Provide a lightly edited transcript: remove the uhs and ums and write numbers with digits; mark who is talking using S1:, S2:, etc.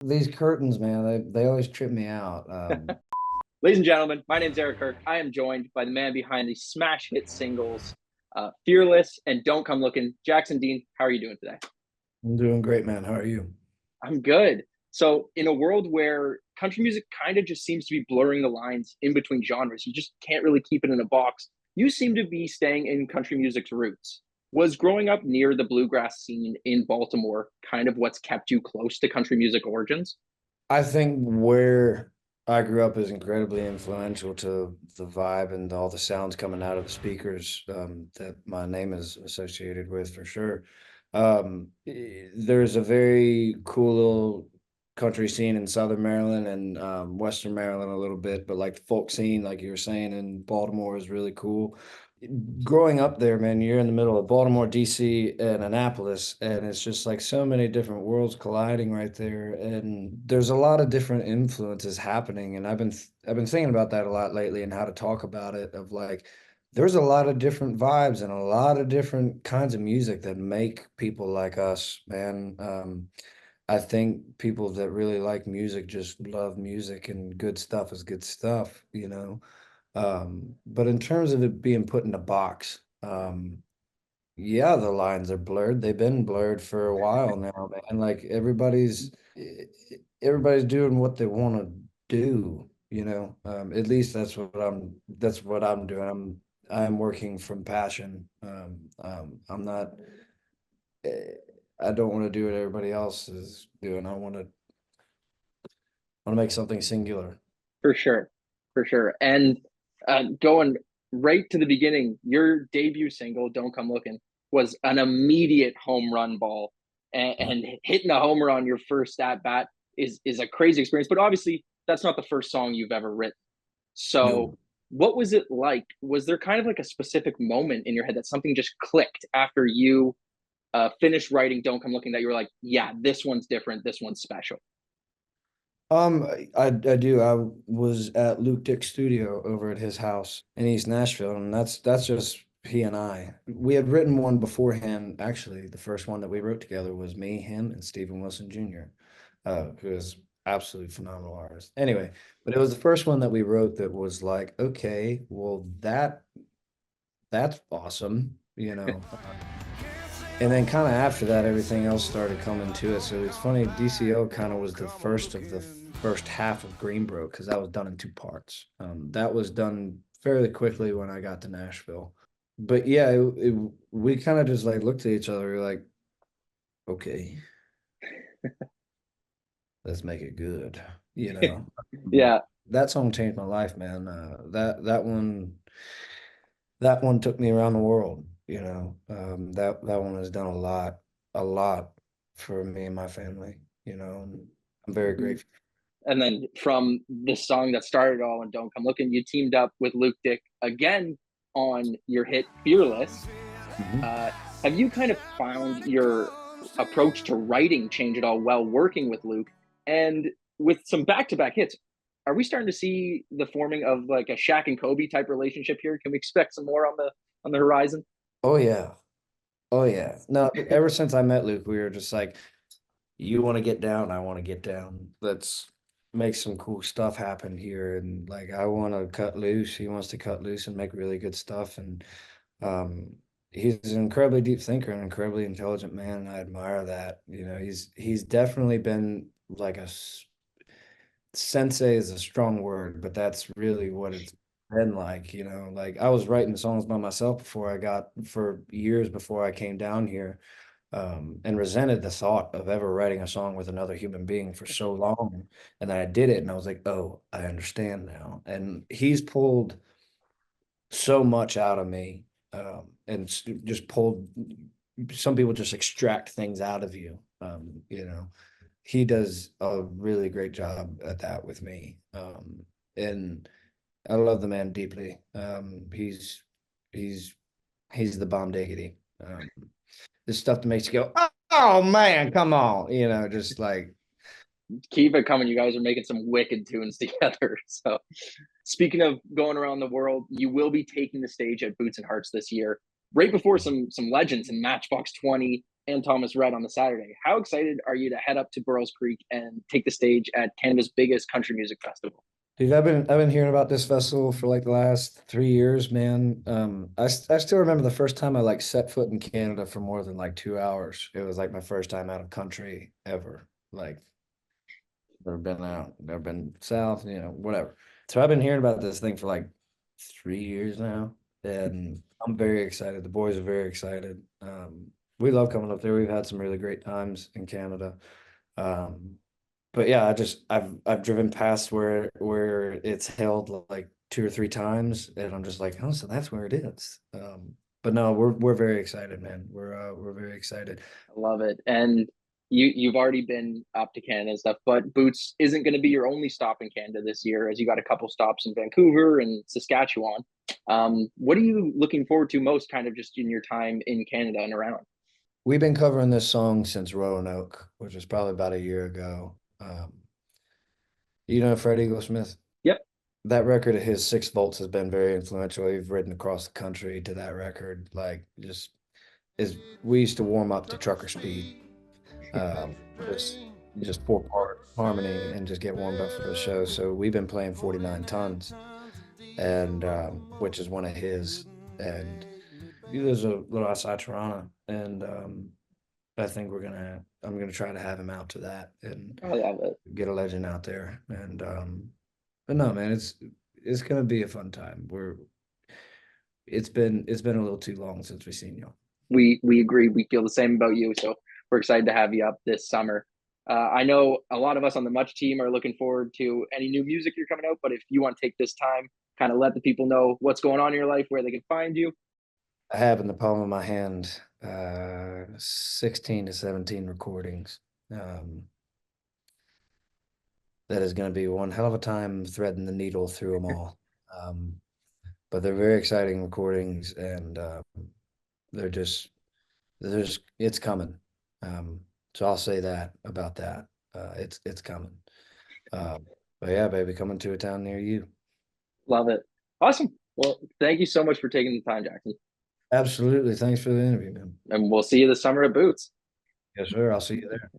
S1: These curtains, man, they always trip me out.
S2: Ladies and gentlemen, my name is Eric Kirk. I am joined by the man behind the smash hit singles, Fearless and Don't Come Looking. Jackson Dean, how are you doing today?
S1: I'm doing great, man. How are you?
S2: I'm good. So, in a world where country music kind of just seems to be blurring the lines in between genres, you just can't really keep it in a box. You seem to be staying in country music's roots. Was growing up near the bluegrass scene in Baltimore kind of what's kept you close to country music origins?
S1: I think where I grew up is incredibly influential to the vibe and all the sounds coming out of the speakers that my name is associated with for sure. There's a very cool little country scene in Southern Maryland and Western Maryland a little bit, but like the folk scene, like you were saying, in Baltimore is really cool. Growing up there, man, you're in the middle of Baltimore, DC, and Annapolis, and it's just like so many different worlds colliding right there. And there's a lot of different influences happening. And I've been thinking about that a lot lately and how to talk about it, of like there's a lot of different vibes and a lot of different kinds of music that make people like us, man. I think people that really like music just love music, and good stuff is good stuff, you know. But in terms of it being put in a box, yeah, the lines are blurred. They've been blurred for a while now, man. Like everybody's doing what they want to do, you know. At least that's what I'm doing. I'm working from passion. I'm not eh, I don't want to do what everybody else is doing. I want to make something singular.
S2: For sure, for sure. And going right to the beginning, your debut single "Don't Come Looking" was an immediate home run ball, and hitting a homer on your first at bat is a crazy experience. But obviously, that's not the first song you've ever written. So,
S1: No.
S2: what was it like? Was there kind of like a specific moment in your head that something just clicked after you finished writing "Don't Come Looking" that you were like, "Yeah, this one's different. This one's special."
S1: I do. I was at Luke Dick's studio over at his house in East Nashville, and that's just he and I. We had written one beforehand. Actually, the first one that we wrote together was me, him, and Stephen Wilson Jr., who is absolutely phenomenal artist. Anyway, but it was the first one that we wrote that was like, okay, well that's awesome, you know. And then kind of after that, everything else started coming to it. So it's funny, DCO kind of was the first of the first half of Greenbrook because that was done in two parts. That was done fairly quickly when I got to Nashville. But yeah, we kind of just like looked at each other, we were like, okay, let's make it good, you know.
S2: Yeah.
S1: That song changed my life, man. That one took me around the world, you know. That one has done a lot for me and my family, you know. And I'm very
S2: Mhm.
S1: grateful.
S2: And then from the song that started it all and Don't Come Looking, you teamed up with Luke Dick again on your hit Fearless.
S1: Mhm.
S2: Uh, have you kind of found your approach to writing change at all while working with Luke? And with some back to back hits, are we starting to see the forming of like a Shaq and Kobe type relationship here? Can we expect some more on the horizon?
S1: Oh yeah. Oh yeah. No, ever since I met Luke, we were just like, you want to get down, I want to get down. Let's make some cool stuff happen here. And like I want to cut loose. He wants to cut loose and make really good stuff. And um he's an incredibly deep thinker and incredibly intelligent man, and I admire that. You know, he's definitely been like sensei is a strong word, but that's really what it's been like, you know. Like I was writing songs by myself for years before I came down here, and resented the thought of ever writing a song with another human being for so long. And then I did it and I was like, oh, I understand now. And he's pulled so much out of me, and just pulled some people just extract things out of you. You know, he does a really great job at that with me. And I love the man deeply. He's he's the bomb diggity. The stuff that makes you go, oh man, come on, you know, just like
S2: Keep it coming. You guys are making some wicked tunes together. So, speaking of going around the world, you will be taking the stage at Boots and Hearts this year, right before some legends in Matchbox 20, and Thomas Rhett on the Saturday. How excited are you to head up to Burroughs Creek and take the stage at Canada's biggest country music festival?
S1: Dude, I've been hearing about this festival for like the last 3 years, man. I still remember the first time I like set foot in Canada for more than like 2 hours. It was like my first time out of country ever. Like never been out, never been south, whatever. So I've been hearing about this thing for like 3 years now, and I'm very excited. The boys are very excited. We love coming up there. We've had some really great times in Canada. Um, but yeah, I've driven past where it's held like 2 or 3 times, and I'm just like, oh, so that's where it is. But no, we're very excited, man. We're very excited.
S2: I love it. And you've already been up to Canada and stuff, but Boots isn't going to be your only stop in Canada this year, as you got a couple stops in Vancouver and Saskatchewan. What are you looking forward to most, kind of just in your time in Canada and around?
S1: We've been covering this song since Roanoke, which was probably about a year ago. Fred Eagle Smith?
S2: Yep.
S1: That record of his, 6 Volts, has been very influential. We've ridden across the country to that record. Like, just is we used to warm up to trucker speed. Um, just just 4-part harmony and just get warmed up for the show. So we've been playing 49 tons, and which is one of his. And he lives a little outside Toronto, and I think I'm gonna try to have him out to that and
S2: I love it.
S1: get a legend out there. And but no, man, it's gonna be a fun time. It's been a little too long since we've seen you.
S2: We agree. We feel the same about you. So we're excited to have you up this summer. I know a lot of us on the Much team are looking forward to any new music you're coming out. But if you want to take this time, kind of let the people know what's going on in your life, where they can find you.
S1: I have in the palm of my hand 16 to 17 recordings. Um, that is going to be one hell of a time threading the needle through them all. Um, but they're very exciting recordings, and they're just there's it's coming. So I'll say that about that. It's coming. But yeah, baby, coming to a town near you.
S2: Love it. Awesome. Well, thank you so much for taking the time, Jackson.
S1: Absolutely. Thanks for the interview, man.
S2: And we'll see you this summer at Boots.
S1: Yes, sir. I'll see you there.